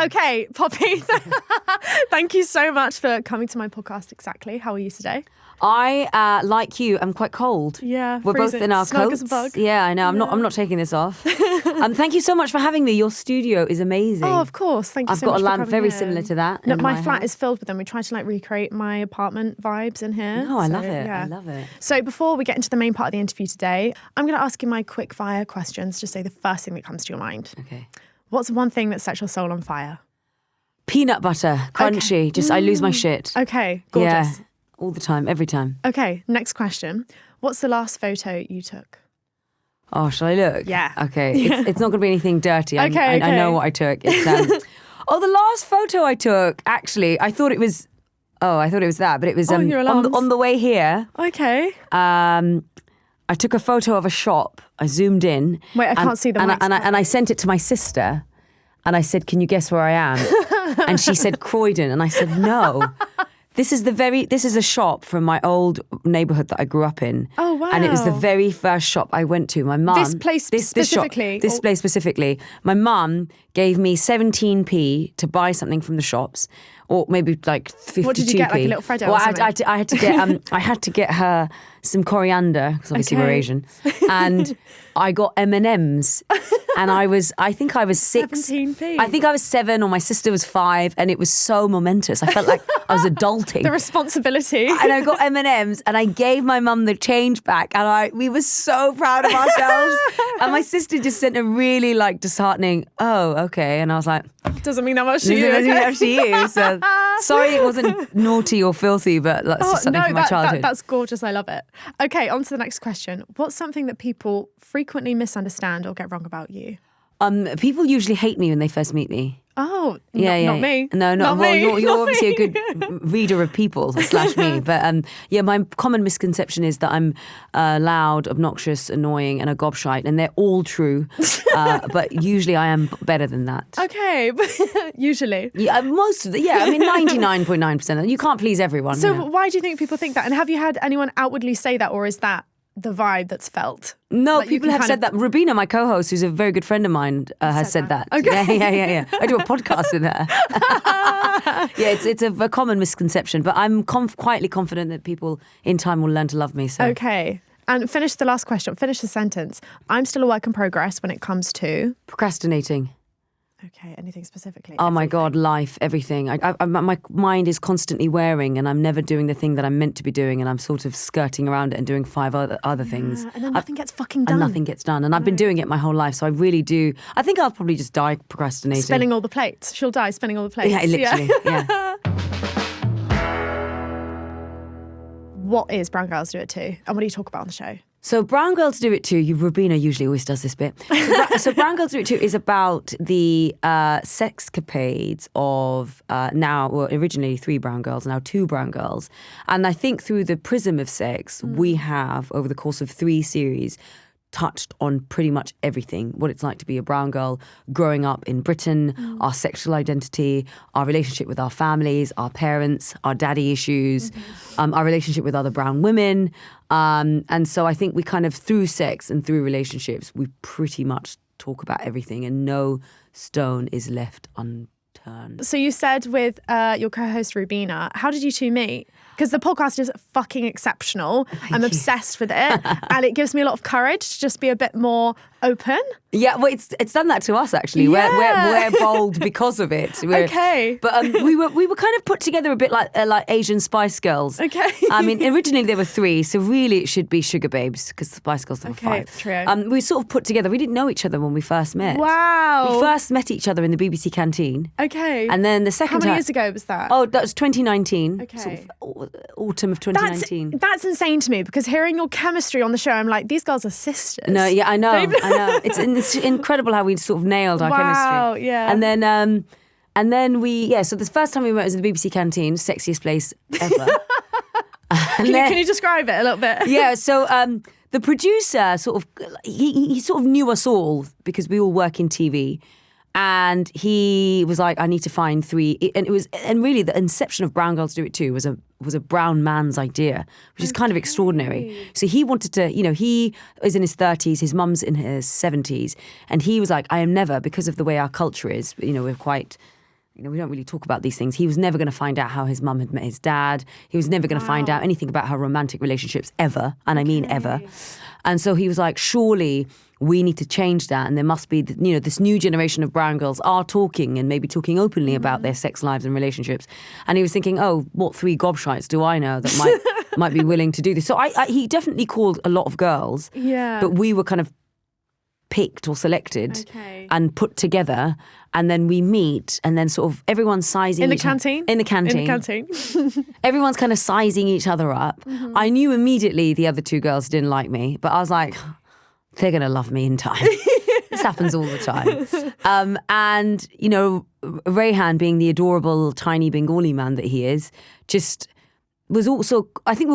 Okay, Poppy, thank you so much for coming to my podcast. Exactly. How are you today? I, like you, am quite cold. Yeah, we're freezing. both in our Snug coats. as a bug. Yeah, I know. I'm not taking this off. Thank you so much for having me. Your studio is amazing. Oh, of course. Thank you I've so got much a for lamp coming very in. similar to that. No, in my flat house. is filled with them. We try to recreate my apartment vibes in here. No, I love it. Yeah. I love it. So before we get into the main part of the interview today, I'm going to ask you my quick fire questions. Just say the first thing that comes to your mind. Okay. What's one thing that sets your soul on fire? Peanut butter, crunchy. Just I lose my shit. Okay, gorgeous. Yeah, all the time, every time. Okay, next question. What's the last photo you took? Oh, shall I look? Yeah. Okay. It's not going to be anything dirty. I Okay. know what I took. It's, the last photo I took, actually, I thought it was that, but it was your alarms. on the way here. Okay. I took a photo of a shop. I zoomed in. Wait, I can't see the mics. And I sent it to my sister. And I said, "Can you guess where I am?" And she said, "Croydon." And I said, "No. This is a shop from my old neighbourhood that I grew up in." Oh, wow. And it was the very first shop I went to. My mum. This place specifically? This place specifically. My mum gave me 17p to buy something from the shops. Or maybe like 52p. What did you get, like a little Freddo or Well, something? I had to get I had to get her some coriander because obviously we're Asian, and I got M&Ms, and I think I was 6. 17p. I think I was 7, or my sister was 5, and it was so momentous. I felt like I was adulting. The responsibility. And I got M&Ms, and I gave my mum the change back, and we were so proud of ourselves. And my sister just sent a really disheartening, "Oh, okay," and I was like, Doesn't mean that much to you. "Doesn't Okay? mean much to you." So sorry, it wasn't naughty or filthy, but that's just something from my childhood. That's gorgeous. I love it. Okay, on to the next question. What's something that people frequently misunderstand or get wrong about you? People usually hate me when they first meet me. Oh, Yeah, not me. No, Not well, me. you're Not obviously me. a good reader of people / me. But my common misconception is that I'm loud, obnoxious, annoying, and a gobshite, and they're all true. But usually I am better than that. Okay, usually. Yeah, most of the, I mean 99.9%. You can't please everyone. So you know. why do you think people think that? And have you had anyone outwardly say that, or is that the vibe that's felt? No, Like, you people can have kind said that. Rubina, my co-host, who's a very good friend of mine, has said that. Okay. Yeah. I do a podcast with her. Yeah, it's a common misconception, but I'm quietly confident that people in time will learn to love me. So. Okay. And finish the last question. Finish the sentence. I'm still a work in progress when it comes to... Procrastinating. Okay, anything specifically? Oh my God, life, everything. My mind is constantly wearing, and I'm never doing the thing that I'm meant to be doing, and I'm sort of skirting around it and doing 5 other things. And then nothing gets fucking done. And nothing gets done. And I've been doing it my whole life, so I really do. I think I'll probably just die procrastinating. Spinning all the plates. She'll die spinning all the plates. Yeah, literally, yeah. What is Brown Girls Do It Too? And what do you talk about on the show? So Brown Girls Do It Too, Rubina usually always does this bit. So Brown Girls Do It Too is about the sexcapades of originally 3 brown girls, now 2 brown girls. And I think through the prism of sex, we have, over the course of 3 series, touched on pretty much everything. What it's like to be a brown girl growing up in Britain, our sexual identity, our relationship with our families, our parents, our daddy issues, our relationship with other brown women. And so I think we kind of, through sex and through relationships, we pretty much talk about everything, and no stone is left unturned. So you said with your co-host Rubina, how did you two meet? Because the podcast is fucking exceptional. I'm obsessed with it. And it gives me a lot of courage to just be a bit more open. Yeah, well, it's done that to us, actually. Yeah. We're bold because of it. Okay. But we were kind of put together a bit like Asian Spice Girls. Okay. I mean, originally there were 3, so really it should be Sugar Babes, because the Spice Girls there were 5. True. We sort of put together, we didn't know each other when we first met. Wow. We first met each other in the BBC canteen. Okay. And then the second How many time... years ago was that? Oh, that was 2019. Okay. Sort of autumn of 2019. That's insane to me, because hearing your chemistry on the show, I'm like, these girls are sisters. No, yeah, I know. It's incredible how we sort of nailed our chemistry. Yeah. And then so the first time we met was in the BBC canteen, sexiest place ever. Can you describe it a little bit? Yeah, so the producer sort of, he sort of knew us all because we all work in TV. And he was like, I need to find 3. And really the inception of Brown Girls Do It Too was a brown man's idea, which is kind of extraordinary. So he wanted to, he is in his 30s, his mum's in his 70s. And he was like, I am never, because of the way our culture is, we're quite we don't really talk about these things. He was never going to find out how his mum had met his dad. He was never going to find out anything about her romantic relationships ever. And I mean ever. And so he was like, surely we need to change that. And there must be, this new generation of brown girls are talking and maybe talking openly about their sex lives and relationships. And he was thinking, oh, what 3 gobshites do I know that might be willing to do this? So he definitely called a lot of girls. Yeah. But we were kind of picked or selected and put together, and then we meet, and then sort of everyone's sizing in the canteen. Everyone's kind of sizing each other up. I knew immediately the other 2 girls didn't like me, but I was like, they're gonna love me in time. This happens all the time. And Rayhan, being the adorable tiny Bengali man that he is, just was also, I think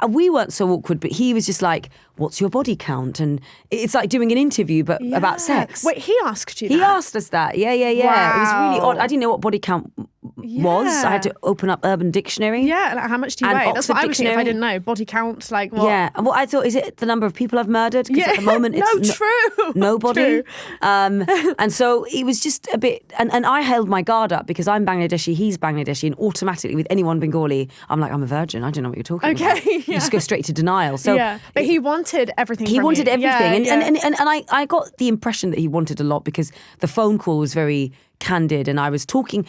we weren't so awkward, but he was just like, what's your body count? And it's like doing an interview, but about sex. Wait, he asked you that? He asked us that. Yeah. Wow. It was really odd. I didn't know what body count was. I had to open up Urban Dictionary. Yeah, like how much do you weigh? That's what I would think if I didn't know. Body count, like what? Yeah, and what I thought, is it the number of people I've murdered? Because at the moment it's true. Nobody. True. And so it was just a bit, and I held my guard up because I'm Bangladeshi, he's Bangladeshi, and automatically with anyone Bengali, I'm like, I'm a virgin. I don't know what you're talking about. You just go straight to denial. So but he wanted everything. He wanted everything, Yeah. and I got the impression that he wanted a lot because the phone call was very candid, and I was telling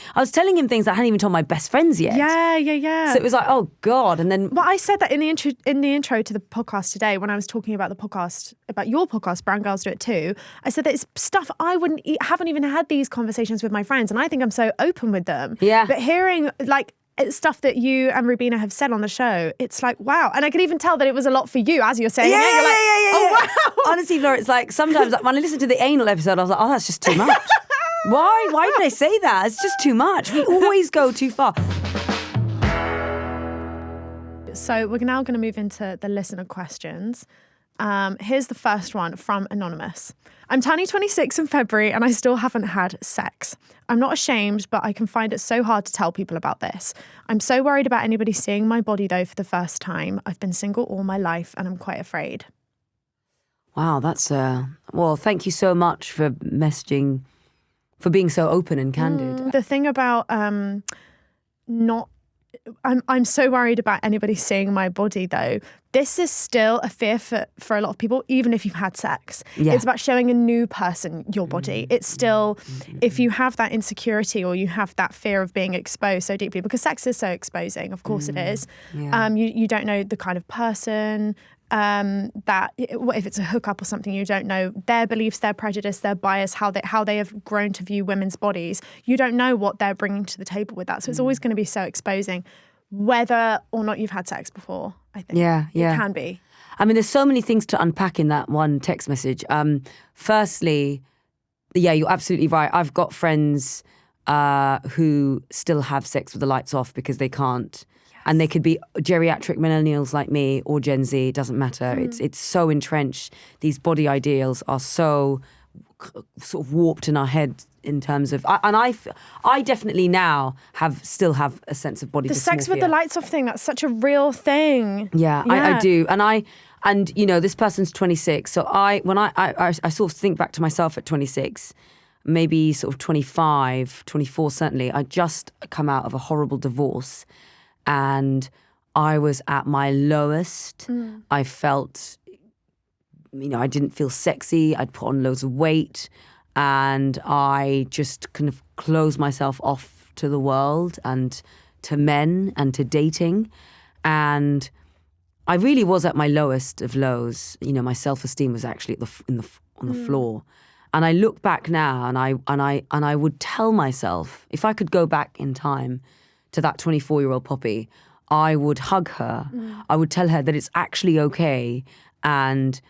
him things that I hadn't even told my best friends yet. Yeah. So it was like, oh God. And then, well, I said that in the intro to the podcast today, when I was talking about about your podcast, Brown Girls Do It Too. I said that it's stuff I haven't even had these conversations with my friends, and I think I'm so open with them. Yeah. But hearing like it's stuff that you and Rubina have said on the show, it's like, wow. And I could even tell that it was a lot for you as you're saying it. You're like, oh wow. Honestly, Laura, it's like sometimes when I listen to the anal episode, I was like, oh, that's just too much. Why did I say that? It's just too much. We always go too far. So we're now going to move into the listener questions. Here's the first one from Anonymous. I'm turning 26 in February and I still haven't had sex. I'm not ashamed, but I can find it so hard to tell people about this. I'm so worried about anybody seeing my body though for the first time. I've been single all my life and I'm quite afraid. Wow, that's well, thank you so much for messaging, for being so open and candid. The thing about I'm so worried about anybody seeing my body though. This is still a fear for a lot of people, even if you've had sex. Yeah. It's about showing a new person your body. It's still, if you have that insecurity or you have that fear of being exposed so deeply, because sex is so exposing, of course it is. Yeah. You don't know the kind of person that, if it's a hookup or something, you don't know their beliefs, their prejudice, their bias, how they have grown to view women's bodies. You don't know what they're bringing to the table with that. So it's always going to be so exposing, whether or not you've had sex before, I think. Yeah. It can be. I mean, there's so many things to unpack in that one text message. Firstly, yeah, you're absolutely right. I've got friends who still have sex with the lights off because they can't. And they could be geriatric millennials like me or Gen Z, it doesn't matter. It's so entrenched. These body ideals are so sort of warped in our head in terms of, I definitely now still have a sense of body dysmorphia. The sex with the lights off thing, that's such a real thing. Yeah. I do. And this person's 26. So when I sort of think back to myself at 26, maybe sort of 25, 24 certainly, I just come out of a horrible divorce. And I was at my lowest. I felt, I didn't feel sexy. I'd put on loads of weight. And I just kind of closed myself off to the world and to men and to dating. And I really was at my lowest of lows. My self-esteem was actually on the floor. And I look back now and I would tell myself, if I could go back in time to that 24-year-old Poppy, I would hug her. I would tell her that it's actually okay and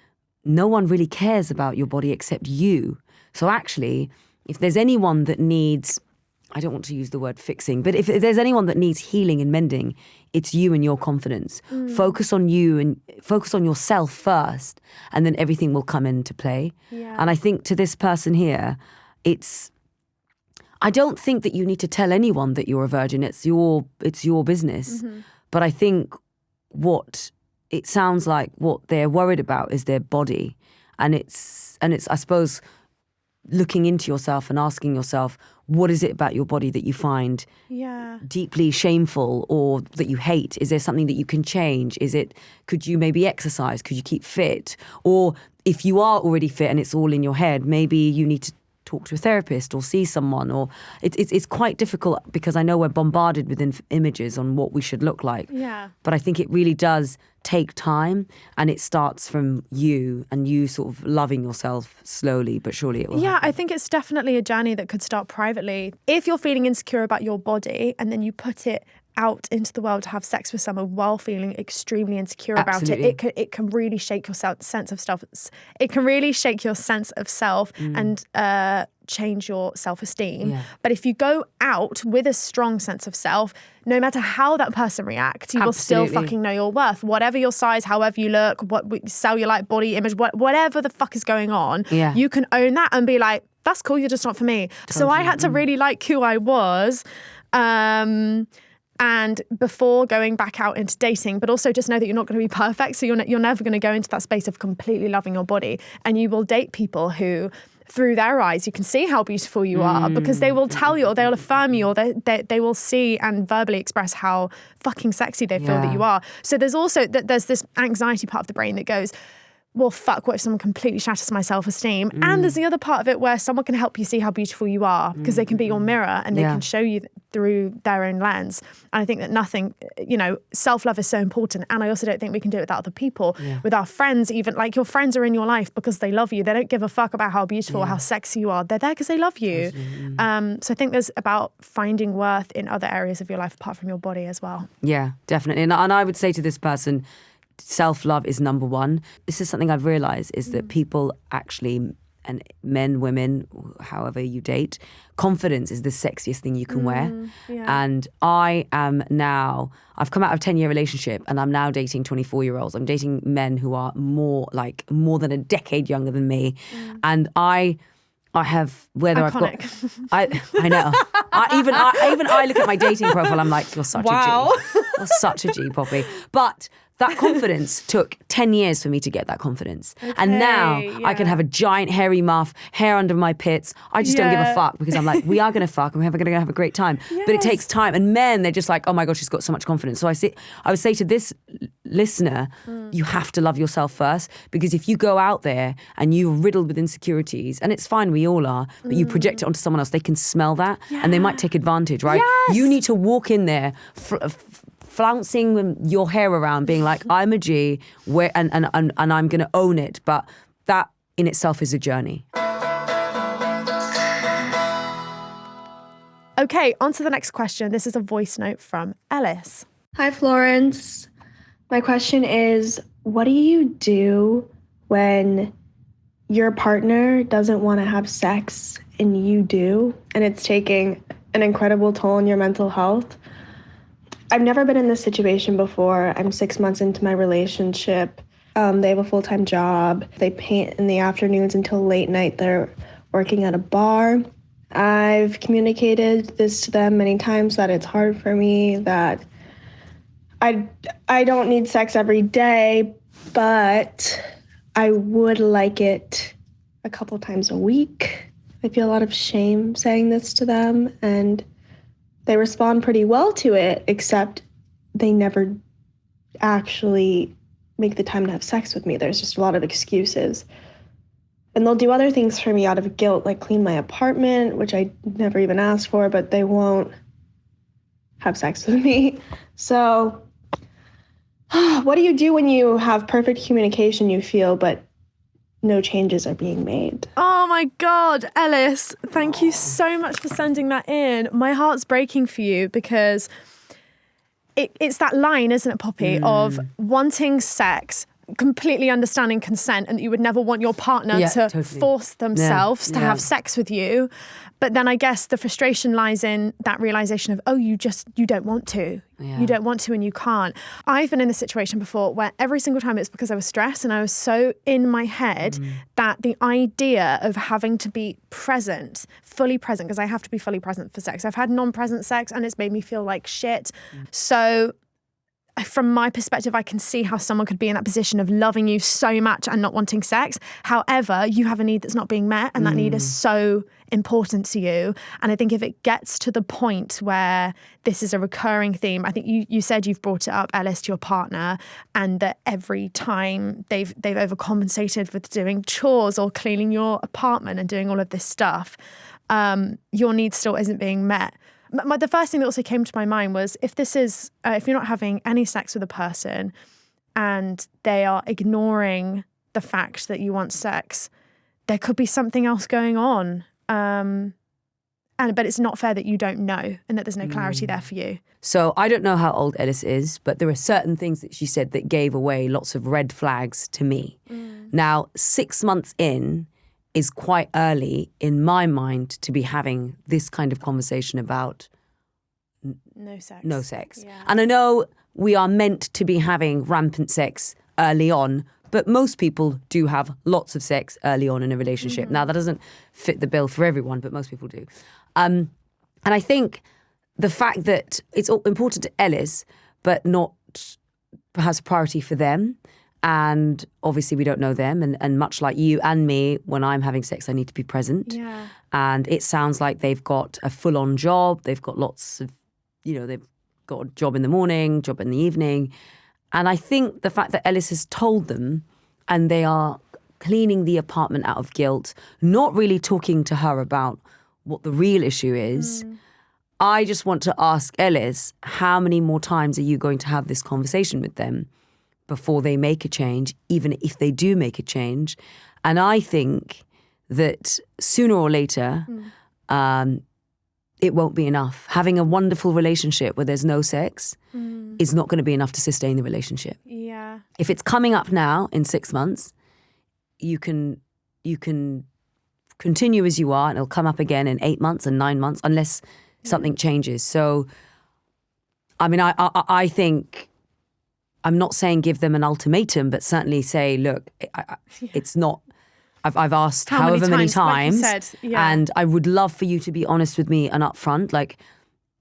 no one really cares about your body except you. So actually, if there's anyone that needs, I don't want to use the word fixing, but if there's anyone that needs healing and mending, it's you and your confidence. Focus on you and focus on yourself first, and then everything will come into play. Yeah. And I think to this person here, I don't think that you need to tell anyone that you're a virgin. It's your business. But I think what it sounds like what they're worried about is their body. And it's I suppose looking into yourself and asking yourself, what is it about your body that you find deeply shameful or that you hate? Is there something that you can change? Could you maybe exercise? Could you keep fit? Or if you are already fit and it's all in your head, maybe you need to talk to a therapist or see someone. Or it's quite difficult because I know we're bombarded with images on what we should look like. Yeah. But I think it really does take time, and it starts from you and you sort of loving yourself slowly but surely. It will happen. I think it's definitely a journey that could start privately. If you're feeling insecure about your body and then you put it out into the world to have sex with someone while feeling extremely insecure about it, it can really shake your sense of self. It can really shake your sense of self and change your self-esteem. Yeah. But if you go out with a strong sense of self, no matter how that person reacts, you will still fucking know your worth. Whatever your size, however you look, what cellulite, body image, whatever the fuck is going on, you can own that and be like, that's cool, you're just not for me. So I had to really like who I was. And before going back out into dating, but also just know that you're not going to be perfect. So you're never going to go into that space of completely loving your body. And you will date people who, through their eyes, you can see how beautiful you are, because they will tell you or they'll affirm you, or they will see and verbally express how fucking sexy they feel that you are. So there's this anxiety part of the brain that goes, well, fuck, what if someone completely shatters my self-esteem? And there's the other part of it where someone can help you see how beautiful you are, because they can be your mirror and they can show you through their own lens. And I think that self-love is so important. And I also don't think we can do it without other people, with our friends, even. Like, your friends are in your life because they love you. They don't give a fuck about how beautiful or how sexy you are. They're there because they love you. So I think there's about finding worth in other areas of your life apart from your body as well. Yeah, definitely. And I would say to this person, self-love is number one. This is something I've realized, is that people actually, and men, women, however you date, confidence is the sexiest thing you can wear. And I've come out of a 10-year relationship and I'm now dating 24-year-olds. I'm dating men who are more than a decade younger than me. And I have, whether Iconic. I know. I look at my dating profile, I'm like, you're such a G. You're such a G, Poppy. But that confidence took 10 years for me to get that confidence. And now I can have a giant hairy muff, hair under my pits. I just don't give a fuck, because I'm like, we are going to fuck and we're going to have a great time. But it takes time. And men, they're just like, oh my God, she's got so much confidence. So I would say to this listener, you have to love yourself first, because if you go out there and you're riddled with insecurities, and it's fine, we all are, but you project it onto someone else, they can smell that and they might take advantage, right? You need to walk in there flouncing your hair around, being like, I'm a G, and I'm going to own it. But that in itself is a journey. Okay, on to the next question. This is a voice note from Ellis. Hi, Florence. My question is, what do you do when your partner doesn't want to have sex and you do, and it's taking an incredible toll on your mental health? I've never been in this situation before. I'm 6 months into my relationship. They have a full-time job. They paint in the afternoons until late night. They're working at a bar. I've communicated this to them many times, that it's hard for me, that I don't need sex every day, but I would like it a couple times a week. I feel a lot of shame saying this to them, and they respond pretty well to it, except they never actually make the time to have sex with me. There's just a lot of excuses. And they'll do other things for me out of guilt, like clean my apartment, which I never even asked for, but they won't have sex with me. So what do you do when you have perfect communication, you feel, but no changes are being made? Oh my God, Ellis, thank you so much for sending that in. My heart's breaking for you, because it's that line, isn't it, Poppy, of wanting sex, completely understanding consent, and that you would never want your partner to totally force themselves to have sex with you. But then I guess the frustration lies in that realization of, oh, you don't want to. Yeah. You don't want to and you can't. I've been in this situation before where every single time it's because I was stressed and I was so in my head that the idea of having to be present, fully present, because I have to be fully present for sex. I've had non-present sex and it's made me feel like shit. So from my perspective, I can see how someone could be in that position of loving you so much and not wanting sex. However, you have a need that's not being met, and that need is so important to you. And I think if it gets to the point where this is a recurring theme, I think you said you've brought it up, Ellis, to your partner, and that every time they've overcompensated with doing chores or cleaning your apartment and doing all of this stuff, your need still isn't being met. The first thing that also came to my mind was if you're not having any sex with a person and they are ignoring the fact that you want sex, there could be something else going on. But it's not fair that you don't know and that there's no clarity there for you. So I don't know how old Ellis is, but there are certain things that she said that gave away lots of red flags to me. Now, 6 months in is quite early in my mind to be having this kind of conversation about no sex. No sex. Yeah. And I know we are meant to be having rampant sex early on, but most people do have lots of sex early on in a relationship. Now, that doesn't fit the bill for everyone, but most people do. And I think the fact that it's important to Ellis, but not perhaps a priority for them. And obviously we don't know them. And much like you and me, when I'm having sex, I need to be present. Yeah. And it sounds like they've got a full-on job. They've got lots of, they've got a job in the morning, job in the evening. And I think the fact that Ellis has told them and they are cleaning the apartment out of guilt, not really talking to her about what the real issue is. I just want to ask Ellis, how many more times are you going to have this conversation with them before they make a change, even if they do make a change? And I think that sooner or later, it won't be enough. Having a wonderful relationship where there's no sex is not going to be enough to sustain the relationship. Yeah. If it's coming up now in 6 months, you can continue as you are, and it'll come up again in 8 months and 9 months, unless something changes. So, I mean, I think, I'm not saying give them an ultimatum, but certainly say, look, it's not, I've asked however many times, like you said, yeah. And I would love for you to be honest with me and upfront. Like,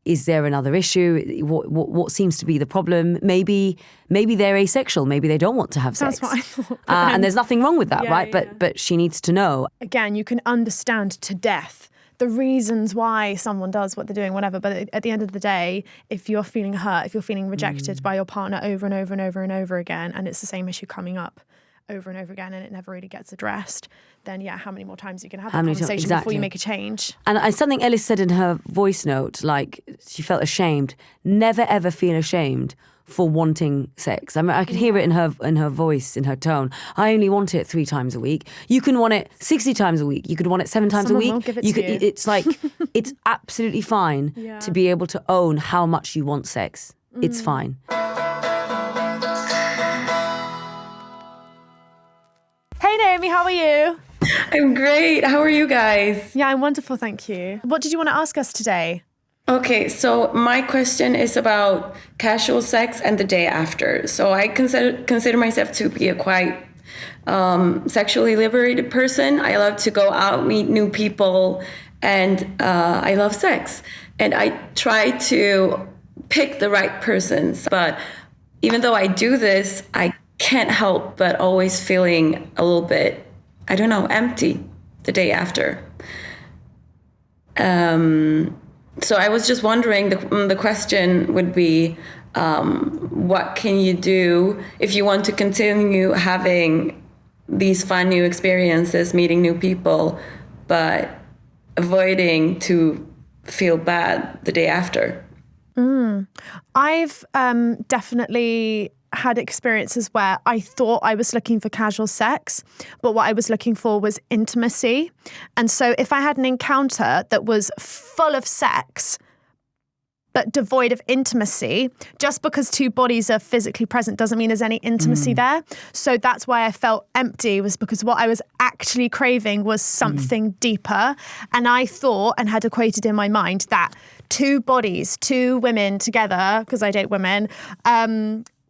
is there another issue? What seems to be the problem? Maybe they're asexual. Maybe they don't want to have sex. That's what I thought. And there's nothing wrong with that, Yeah, right? yeah. But she needs to know. Again, you can understand to death the reasons why someone does what they're doing, whatever. But at the end of the day, if you're feeling hurt, if you're feeling rejected by your partner over and over and over and over again, and it's the same issue coming up over and over again and it never really gets addressed, then how many more times you can have that conversation before you make a change? And something Ellis said in her voice note, like she felt ashamed. Never ever feel ashamed for wanting sex. I mean, I could hear it in her voice, in her tone. I only want it 3 times a week. You can want it 60 times a week. You could want it 7 times Someone a week. will give it to you. It's like, it's absolutely fine to be able to own how much you want sex. It's fine. Hey Naomi, how are you? I'm great. How are you guys? Yeah, I'm wonderful, thank you. What did you want to ask us today? Okay, so my question is about casual sex and the day after. So I consider myself to be a quite sexually liberated person. I love to go out, meet new people, and I love sex. And I try to pick the right persons. But even though I do this, I can't help but always feeling a little bit, I don't know, empty the day after. So I was just wondering, the question would be, what can you do if you want to continue having these fun new experiences, meeting new people, but avoiding to feel bad the day after? I've definitely had experiences where I thought I was looking for casual sex, but what I was looking for was intimacy. And so if I had an encounter that was full of sex, but devoid of intimacy, just because 2 bodies are physically present doesn't mean there's any intimacy there. So that's why I felt empty, was because what I was actually craving was something deeper. And I thought and had equated in my mind that 2 bodies, 2 women together, because I date women,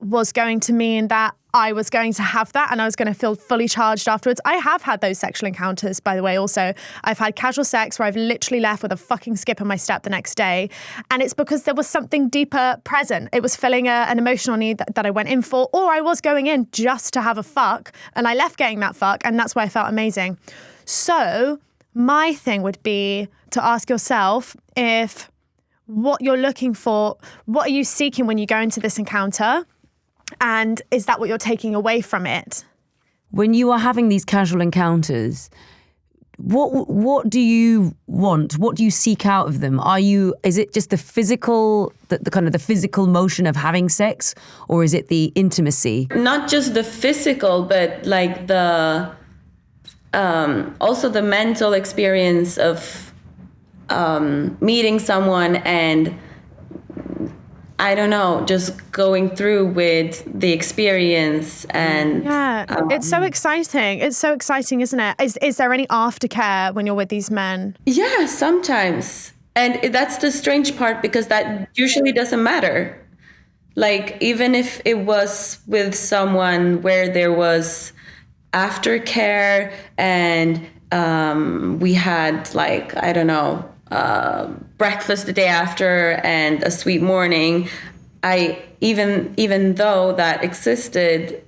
was going to mean that I was going to have that and I was going to feel fully charged afterwards. I have had those sexual encounters, by the way, also. I've had casual sex where I've literally left with a fucking skip in my step the next day. And it's because there was something deeper present. It was filling an emotional need that I went in for, or I was going in just to have a fuck and I left getting that fuck, and that's why I felt amazing. So my thing would be to ask yourself if what you're looking for, what are you seeking when you go into this encounter? And is that what you're taking away from it? When you are having these casual encounters, what do you want? What do you seek out of them? Is it just the physical, the kind of the physical motion of having sex, or is it the intimacy? Not just the physical, but like the also the mental experience of meeting someone and, I don't know, just going through with the experience. And it's so exciting. It's so exciting, isn't it? Is there any aftercare when you're with these men? Yeah, sometimes. And that's the strange part, because that usually doesn't matter. Like, even if it was with someone where there was aftercare and we had, like, I don't know, breakfast the day after and a sweet morning, even though that existed,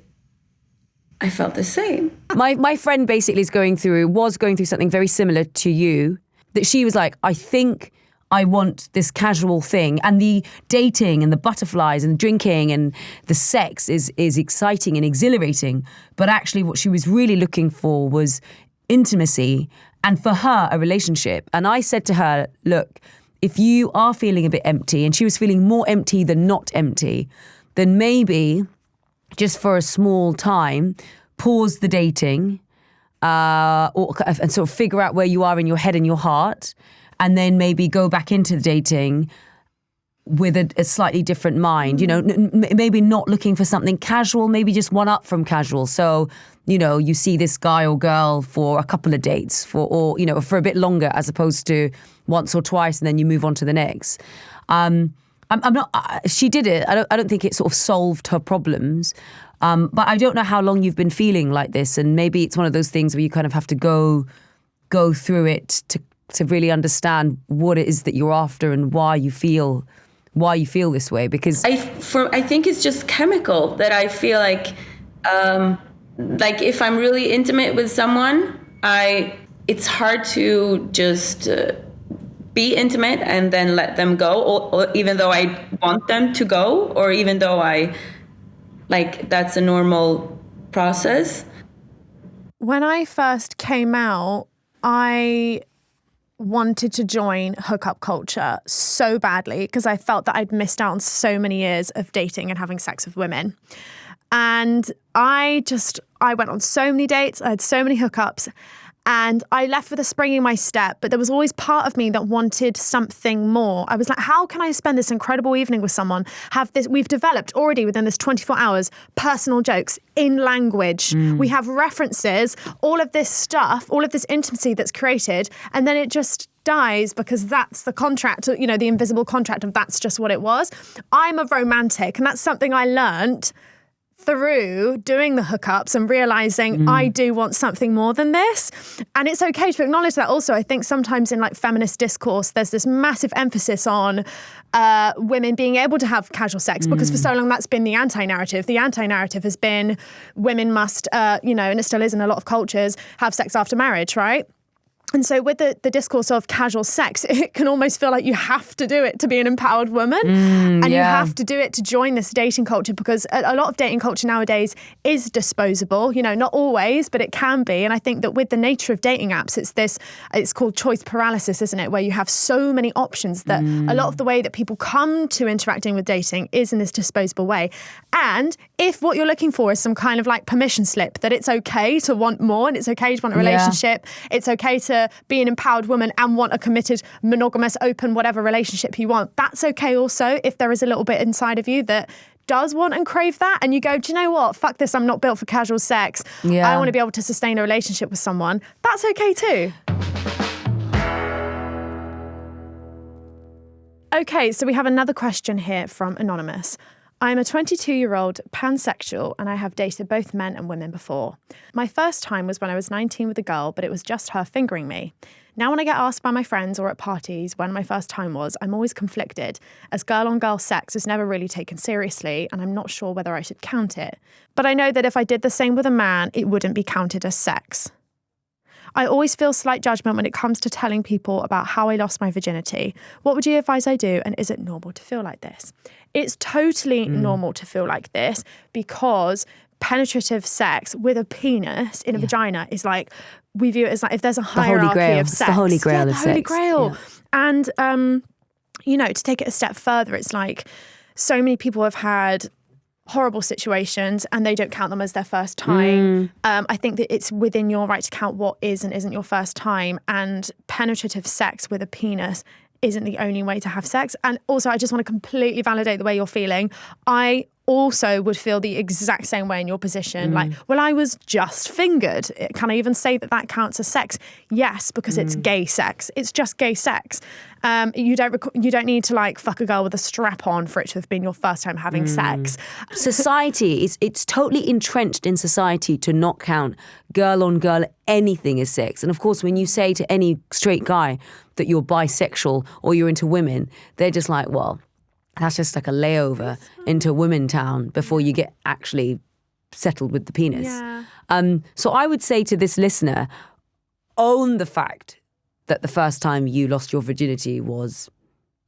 I felt the same. My friend basically was going through something very similar to you, that she was like, I think I want this casual thing, and the dating and the butterflies and the drinking and the sex is exciting and exhilarating, but actually what she was really looking for was intimacy, and for her, a relationship. And I said to her, look, if you are feeling a bit empty, and she was feeling more empty than not empty, then maybe just for a small time, pause the dating and sort of figure out where you are in your head and your heart, and then maybe go back into the dating with a slightly different mind, maybe not looking for something casual, maybe just one up from casual. So, you see this guy or girl for a couple of dates for a bit longer, as opposed to once or twice and then you move on to the next. She did it. I don't think it sort of solved her problems. But I don't know how long you've been feeling like this. And maybe it's one of those things where you kind of have to go through it to really understand what it is that you're after and why you feel this way. Because I think it's just chemical, that I feel like if I'm really intimate with someone, it's hard to just be intimate and then let them go, or even though I want them to go, or even though that's a normal process. When I first came out, I wanted to join hookup culture so badly because I felt that I'd missed out on so many years of dating and having sex with women. And I went on so many dates, I had so many hookups, and I left with a spring in my step, but there was always part of me that wanted something more. I was like, how can I spend this incredible evening with someone, we've developed already within this 24 hours, personal jokes in language. We have references, all of this stuff, all of this intimacy that's created, and then it just dies because that's the contract, the invisible contract of that's just what it was. I'm a romantic, and that's something I learned through doing the hookups and realizing I do want something more than this. And it's okay to acknowledge that also. I think sometimes in feminist discourse, there's this massive emphasis on women being able to have casual sex because for so long that's been the anti-narrative. The anti-narrative has been women must, and it still is in a lot of cultures, have sex after marriage, right? And so with the discourse of casual sex, it can almost feel like you have to do it to be an empowered woman. You have to do it to join this dating culture, because a lot of dating culture nowadays is disposable. Not always, but it can be. And I think that with the nature of dating apps, it's called choice paralysis, isn't it? Where you have so many options that a lot of the way that people come to interacting with dating is in this disposable way. And if what you're looking for is some kind of permission slip that it's okay to want more and it's okay to want a relationship, it's okay to be an empowered woman and want a committed, monogamous, open, whatever relationship you want. That's okay also if there is a little bit inside of you that does want and crave that, and you go, do you know what? Fuck this, I'm not built for casual sex. I want to be able to sustain a relationship with someone. That's okay too. Okay, so we have another question here from Anonymous. I'm a 22-year-old pansexual and I have dated both men and women before. My first time was when I was 19 with a girl, but it was just her fingering me. Now when I get asked by my friends or at parties when my first time was, I'm always conflicted, as girl-on-girl sex is never really taken seriously and I'm not sure whether I should count it. But I know that if I did the same with a man, it wouldn't be counted as sex. I always feel slight judgment when it comes to telling people about how I lost my virginity. What would you advise I do, and is it normal to feel like this? It's totally normal to feel like this because penetrative sex with a penis in a vagina is like, we view it as like if there's a hierarchy of sex. It's the holy grail of sex. The holy grail. Yeah. And, to take it a step further, it's like so many people have had horrible situations and they don't count them as their first time. I think that it's within your right to count what is and isn't your first time, and penetrative sex with a penis isn't the only way to have sex. And also, I just want to completely validate the way you're feeling. I also would feel the exact same way in your position. Like, well, I was just fingered. Can I even say that that counts as sex? Yes, because it's gay sex. It's just gay sex. You don't need to like fuck a girl with a strap on for it to have been your first time having sex. Society it's totally entrenched in society to not count girl on girl anything as sex. And of course, when you say to any straight guy that you're bisexual or you're into women, they're just like, well, that's just like a layover into women town before you get actually settled with the penis. Yeah. So I would say to this listener, own the fact that the first time you lost your virginity was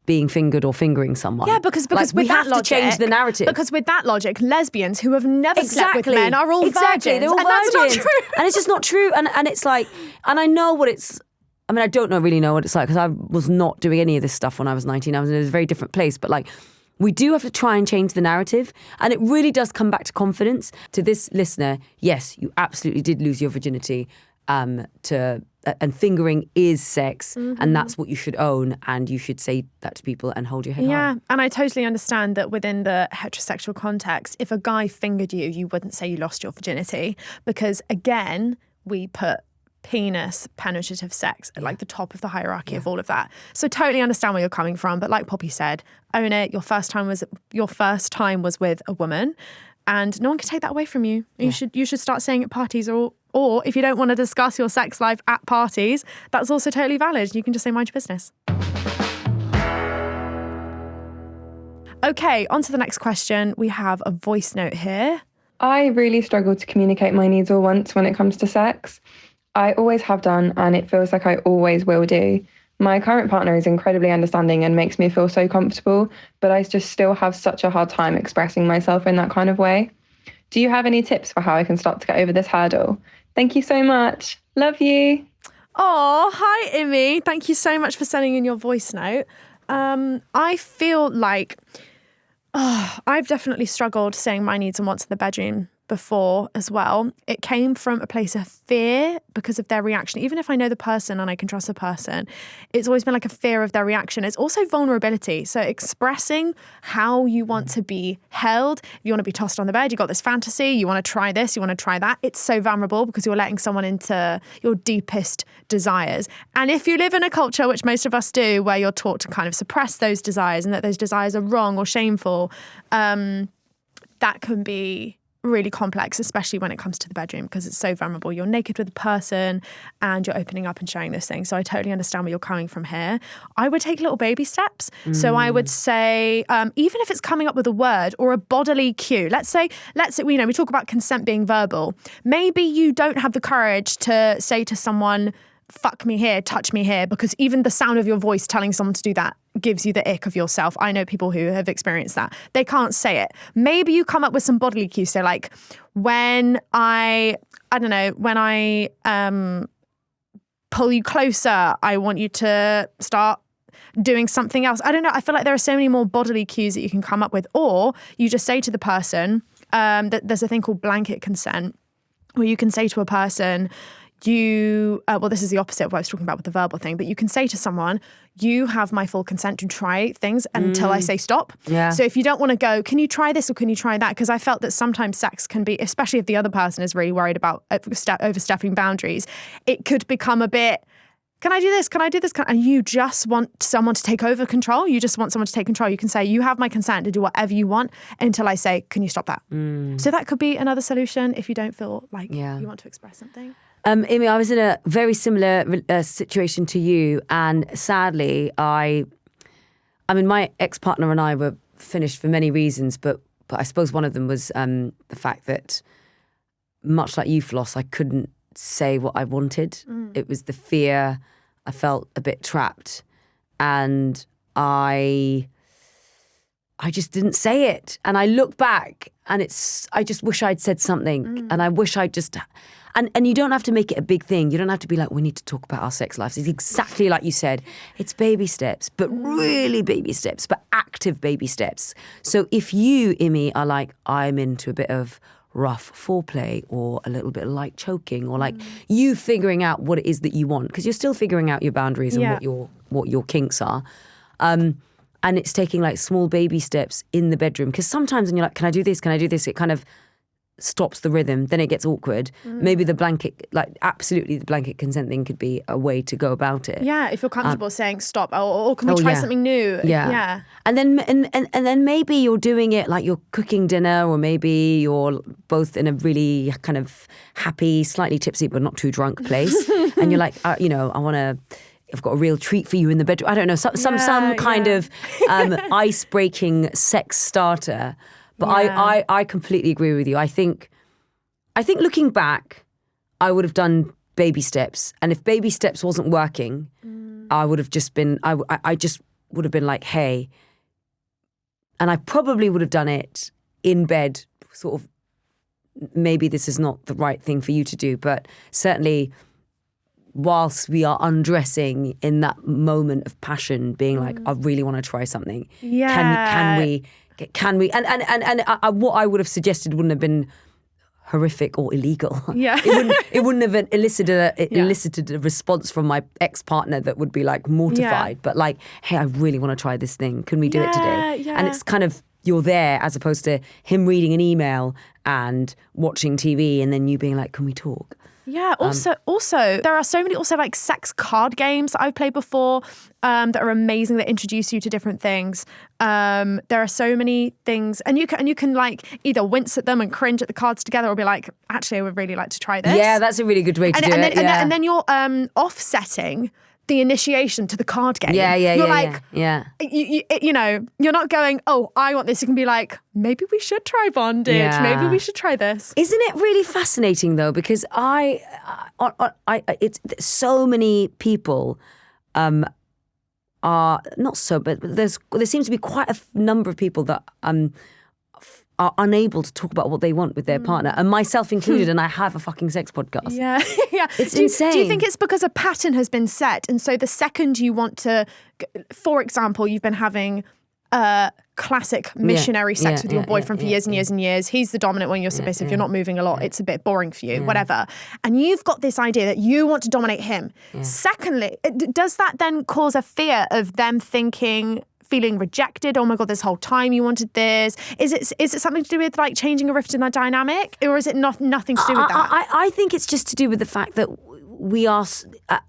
being fingered or fingering someone. Yeah, because like, with we that have logic, to change the narrative. Because with that logic, lesbians who have never slept with men are all virgins. They're all and virgins. That's not true. And it's just not true. And it's like, and I know what it's, I mean, I don't really know what it's like because I was not doing any of this stuff when I was 19. I was in a very different place. But like, we do have to try and change the narrative. And it really does come back to confidence. To this listener, yes, you absolutely did lose your virginity. And fingering is sex, and that's what you should own, and you should say that to people and hold your head high. Yeah, and I totally understand that within the heterosexual context, if a guy fingered you, you wouldn't say you lost your virginity, because again, we put penis, penetrative sex at like the top of the hierarchy of all of that. So totally understand where you're coming from, but like Poppy said, own it. Your first time was with a woman, and no one can take that away from you. You should start saying at parties, or if you don't want to discuss your sex life at parties, that's also totally valid. You can just say mind your business. Okay, on to the next question. We have a voice note here. I really struggle to communicate my needs or wants when it comes to sex. I always have done, and it feels like I always will do. My current partner is incredibly understanding and makes me feel so comfortable, but I just still have such a hard time expressing myself in that kind of way. Do you have any tips for how I can start to get over this hurdle? Thank you so much. Love you. Oh, hi, Imi. Thank you so much for sending in your voice note. I feel like I've definitely struggled saying my needs and wants in the bedroom before as well. It came from a place of fear because of their reaction. Even if I know the person and I can trust the person, it's always been like a fear of their reaction. It's also vulnerability. So expressing how you want to be held, if you want to be tossed on the bed, you've got this fantasy, you want to try this, you want to try that. It's so vulnerable because you're letting someone into your deepest desires. And if you live in a culture, which most of us do, where you're taught to kind of suppress those desires and that those desires are wrong or shameful, that can be really complex, especially when it comes to the bedroom, because it's so vulnerable. You're naked with a person and you're opening up and sharing those things. So I totally understand where you're coming from here. I would take little baby steps. So I would say, even if it's coming up with a word or a bodily cue, let's say, we talk about consent being verbal. Maybe you don't have the courage to say to someone, fuck me here, touch me here, because even the sound of your voice telling someone to do that gives you the ick of yourself. I know people who have experienced that. They can't say it. Maybe you come up with some bodily cues. So like when I pull you closer, I want you to start doing something else. I don't know. I feel like there are so many more bodily cues that you can come up with. Or you just say to the person, that there's a thing called blanket consent, where you can say to a person, this is the opposite of what I was talking about with the verbal thing, but you can say to someone, you have my full consent to try things until I say stop. Yeah. So if you don't want to go, can you try this or can you try that? Because I felt that sometimes sex can be, especially if the other person is really worried about overstepping boundaries, it could become a bit can I do this? Can I do this? And you just want someone to take over control. You just want someone to take control. You can say, you have my consent to do whatever you want until I say, can you stop that? So that could be another solution if you don't feel like you want to express something. Amy, I was in a very similar situation to you, and sadly, I mean, my ex-partner and I were finished for many reasons, but I suppose one of them was the fact that, much like you, Floss, I couldn't say what I wanted. It was the fear. I felt a bit trapped, and I just didn't say it. And I look back, and I just wish I'd said something, and I wish I'd just. And you don't have to make it a big thing. You don't have to be like, we need to talk about our sex lives. It's exactly like you said. It's baby steps, but really baby steps, but active baby steps. So if you, Imi, are like, I'm into a bit of rough foreplay or a little bit of light choking or like you figuring out what it is that you want, because you're still figuring out your boundaries and what your kinks are. And it's taking like small baby steps in the bedroom. Because sometimes when you're like, can I do this? Can I do this? It kind of stops the rhythm, then it gets awkward. Maybe the blanket, like absolutely the blanket consent thing could be a way to go about it. Yeah, if you're comfortable saying stop, or can we try something new? Yeah. And then maybe you're doing it like you're cooking dinner, or maybe you're both in a really kind of happy, slightly tipsy but not too drunk place, and you're like, I've got a real treat for you in the bedroom. I don't know, some kind of ice-breaking sex starter. But I completely agree with you. I think looking back, I would have done baby steps. And if baby steps wasn't working, I would have just been, I just would have been like, hey. And I probably would have done it in bed, sort of, maybe this is not the right thing for you to do. But certainly, whilst we are undressing in that moment of passion, being like, I really want to try something. Yeah. Can we? And what I would have suggested wouldn't have been horrific or illegal. Yeah. It wouldn't have elicited a response from my ex-partner that would be like mortified. Yeah. But like, hey, I really want to try this thing. Can we do it today? Yeah. And it's kind of, you're there, as opposed to him reading an email and watching TV and then you being like, can we talk? Yeah, also, there are so many also like sex card games that I've played before that are amazing, that introduce you to different things. There are so many things, and you can like either wince at them and cringe at the cards together, or be like, actually, I would really like to try this. Yeah, that's a really good way to do it. And then you're offsetting the initiation to the card game. You're like, you're not going, oh, I want this. You can be like, maybe we should try bondage. Yeah. Maybe we should try this. Isn't it really fascinating though? Because it's so many people are not so, but there seems to be quite a number of people that are unable to talk about what they want with their partner, and myself included, and I have a fucking sex podcast. Yeah. It's insane. Do you think it's because a pattern has been set, and so the second you want to, for example, you've been having classic missionary sex with your boyfriend for years and years and years. He's the dominant one, you're submissive, you're not moving a lot, it's a bit boring for you, whatever. And you've got this idea that you want to dominate him. Secondly, does that then cause a fear of them feeling rejected? Oh my God, this whole time you wanted this. Is it something to do with like changing a rift in that dynamic? Or is it nothing to do with that? I think it's just to do with the fact that we are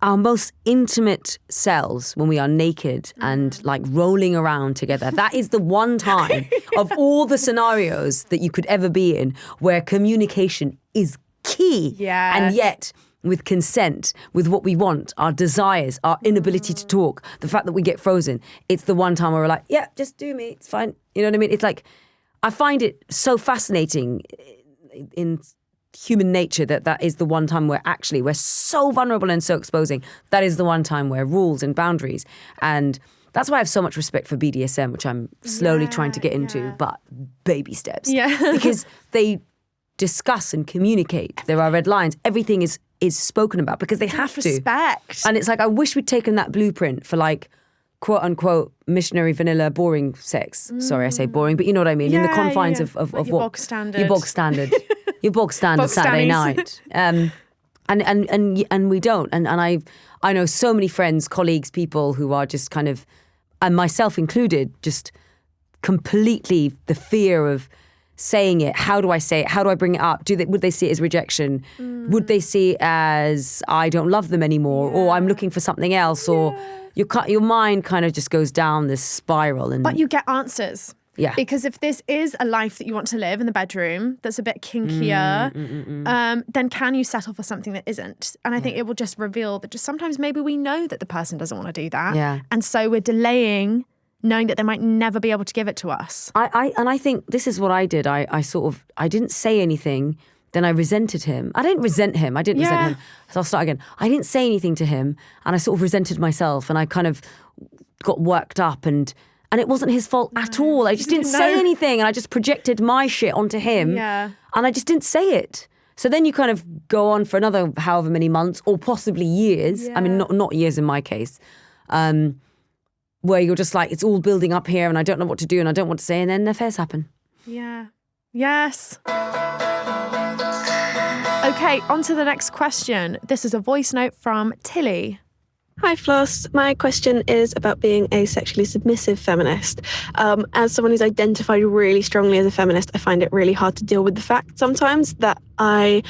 our most intimate selves when we are naked and like rolling around together. That is the one time of all the scenarios that you could ever be in where communication is key. Yes. And yet, with consent, with what we want, our desires, our inability to talk, the fact that we get frozen, it's the one time where we're like, yeah, just do me, it's fine. You know what I mean? It's like, I find it so fascinating in human nature that is the one time where actually we're so vulnerable and so exposing. That is the one time where rules and boundaries, and that's why I have so much respect for BDSM, which I'm slowly trying to get into, but baby steps. Yeah. Because they discuss and communicate. There are red lines. Everything is spoken about because they have to. Respect. And it's like, I wish we'd taken that blueprint for like, quote unquote, missionary, vanilla, boring sex. Sorry, I say boring, but you know what I mean? In the confines of like what? your bog standard. Your bog standard. Your bog standard Bog Saturday stannies. night. And we don't. And I know so many friends, colleagues, people who are just kind of, and myself included, just completely the fear of saying it? How do I say it? How do I bring it up? Would they see it as rejection? Would they see it as I don't love them anymore, or I'm looking for something else, or your mind kind of just goes down this spiral. But you get answers. Yeah. Because if this is a life that you want to live in the bedroom that's a bit kinkier, then can you settle for something that isn't? And I think it will just reveal that just sometimes maybe we know that the person doesn't want to do that. Yeah. And so we're delaying, knowing that they might never be able to give it to us. I think this is what I did. I didn't say anything. Then I resented him. I didn't resent him. resent him. So I'll start again. I didn't say anything to him, and I sort of resented myself, and I kind of got worked up, and it wasn't his fault at all. I just didn't say anything, and I just projected my shit onto him, and I just didn't say it. So then you kind of go on for another however many months, or possibly years. I mean, not years in my case, where you're just like, it's all building up here, and I don't know what to do, and I don't want to say, and then affairs happen. Yeah. Yes. Okay, on to the next question. This is a voice note from Tilly. Hi, Floss. My question is about being a sexually submissive feminist. As someone who's identified really strongly as a feminist, I find it really hard to deal with the fact sometimes that I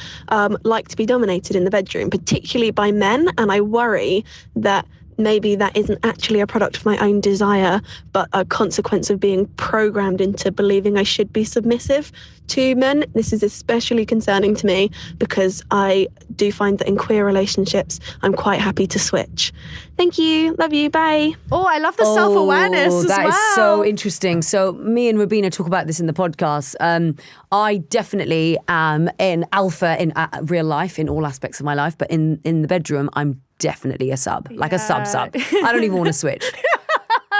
like to be dominated in the bedroom, particularly by men, and I worry that maybe that isn't actually a product of my own desire, but a consequence of being programmed into believing I should be submissive to men. This is especially concerning to me because I do find that in queer relationships, I'm quite happy to switch. Thank you. Love you. Bye. Oh, I love the self-awareness as well. That is so interesting. So me and Rubina talk about this in the podcast. I definitely am an alpha in real life, in all aspects of my life, but in the bedroom, I'm definitely a sub, like a sub. I don't even want to switch.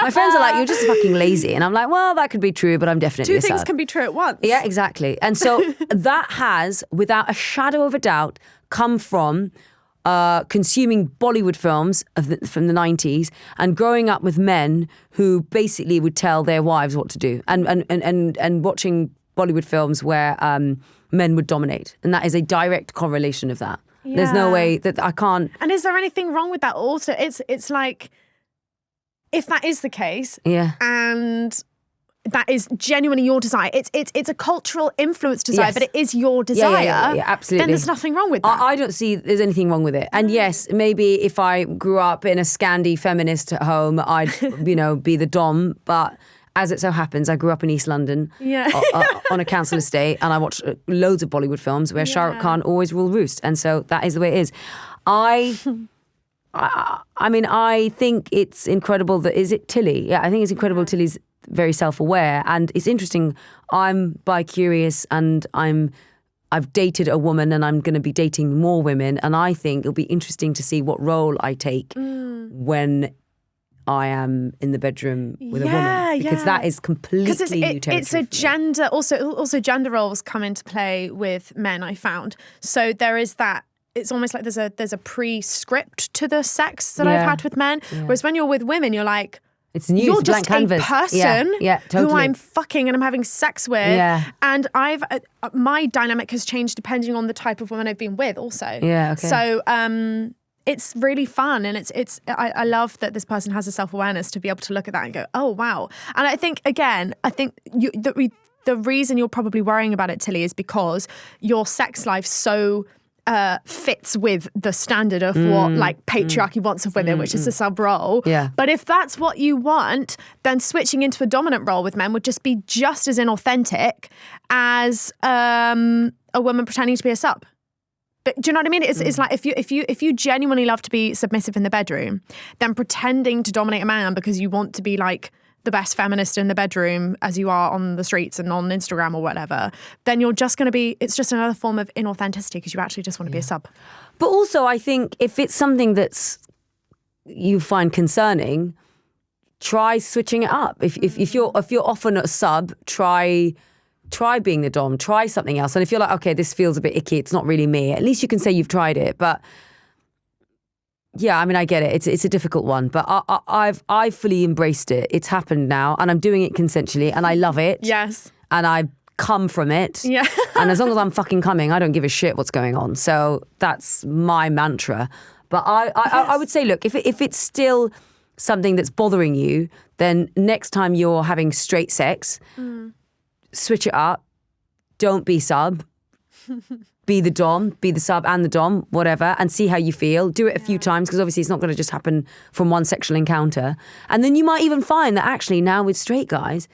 My friends are like, you're just fucking lazy. And I'm like, well, that could be true, but I'm definitely a sub. Two things can be true at once. Yeah, exactly. And so that has, without a shadow of a doubt, come from consuming Bollywood films from the 90s and growing up with men who basically would tell their wives what to do, and watching Bollywood films where men would dominate. And that is a direct correlation of that. Yeah. There's no way that I can't. And is there anything wrong with that also? It's like, if that is the case, and that is genuinely your desire, it's a cultural influence desire, but it is your desire. Yeah, absolutely. Then there's nothing wrong with that. I don't see there's anything wrong with it. And yes, maybe if I grew up in a Scandi feminist home, I'd be the dom, but as it so happens, I grew up in East London on a council estate, and I watched loads of Bollywood films where Shah Rukh Khan always ruled roost, and so that is the way it is. I mean, I think it's incredible that, is it Tilly? Yeah, I think it's incredible Tilly's very self-aware, and it's interesting. I'm bi-curious, and I've dated a woman, and I'm going to be dating more women, and I think it'll be interesting to see what role I take when I am in the bedroom with a woman, because that is completely new territory. It's a gender, also gender roles come into play with men, I found. So there is that. It's almost like there's a pre-script to the sex that I've had with men. Yeah. Whereas when you're with women, you're like, it's new. You're it's just a person totally. who I'm fucking and I'm having sex with. Yeah. And my dynamic has changed depending on the type of woman I've been with also. Yeah, okay. So it's really fun, and I love that this person has a self-awareness to be able to look at that and go, oh wow. And I think the reason you're probably worrying about it, Tilly, is because your sex life so fits with the standard of what like patriarchy wants of women, which is a sub role. Yeah. But if that's what you want, then switching into a dominant role with men would just be just as inauthentic as a woman pretending to be a sub. But do you know what I mean? It's like if you genuinely love to be submissive in the bedroom, then pretending to dominate a man because you want to be like the best feminist in the bedroom as you are on the streets and on Instagram or whatever, then you're just going to be, it's just another form of inauthenticity because you actually just want to be a sub. But also I think if it's something that's you find concerning, try switching it up. If you're often a sub, try being the dom, try something else. And if you're like, okay, this feels a bit icky, it's not really me, at least you can say you've tried it. But yeah, I mean, I get it. It's a difficult one, but I've fully embraced it. It's happened now, and I'm doing it consensually, and I love it. Yes. And I come from it. Yeah. And as long as I'm fucking coming, I don't give a shit what's going on. So that's my mantra. But I would say, look, if it's still something that's bothering you, then next time you're having straight sex, switch it up. don't be sub. Be the dom, be the sub and the dom, whatever, and see how you feel. Do it a few times, because obviously it's not going to just happen from one sexual encounter. And then you might even find that actually now with straight guys,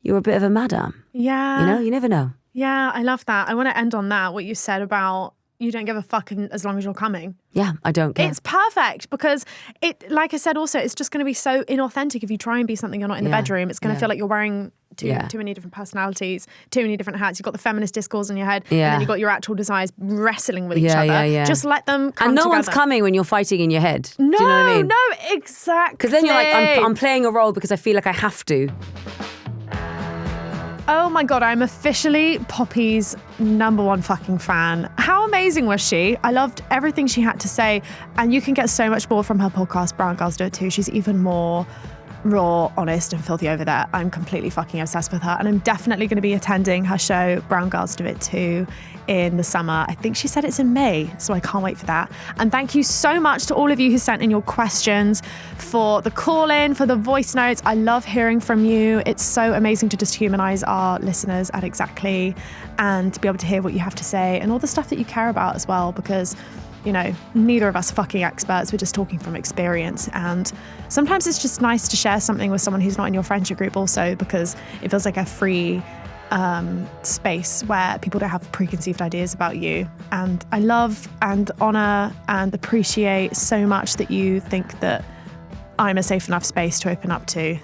you're a bit of a madam. Yeah. You know, you never know. Yeah, I love that. I want to end on that, what you said about you don't give a fuck as long as you're coming. Yeah, I don't care. It's perfect because it, like I said also, it's just going to be so inauthentic if you try and be something you're not in the bedroom. It's going to feel like you're wearing too many different personalities, too many different hats. You've got the feminist discourse in your head, and then you've got your actual desires wrestling with each other. Yeah. Just let them come And no together. one's coming when you're fighting in your head. No, do you know what I mean? No, exactly. Because then you're like, I'm playing a role because I feel like I have to. Oh my God, I'm officially Poppy's #1 fucking fan. How amazing was she? I loved everything she had to say. And you can get so much more from her podcast, Brown Girls Do It Too. She's even more raw, honest and filthy over there. I'm completely fucking obsessed with her. And I'm definitely going to be attending her show, Brown Girls Do It Too, in the summer. I think she said it's in May, so I can't wait for that. And thank you so much to all of you who sent in your questions, for the call-in, for the voice notes. I love hearing from you. It's so amazing to just humanize our listeners at Exactly and to be able to hear what you have to say and all the stuff that you care about as well, because you know, neither of us are fucking experts. We're just talking from experience. And sometimes it's just nice to share something with someone who's not in your friendship group also, because it feels like a free space where people don't have preconceived ideas about you. And I love and honor and appreciate so much that you think that I'm a safe enough space to open up to.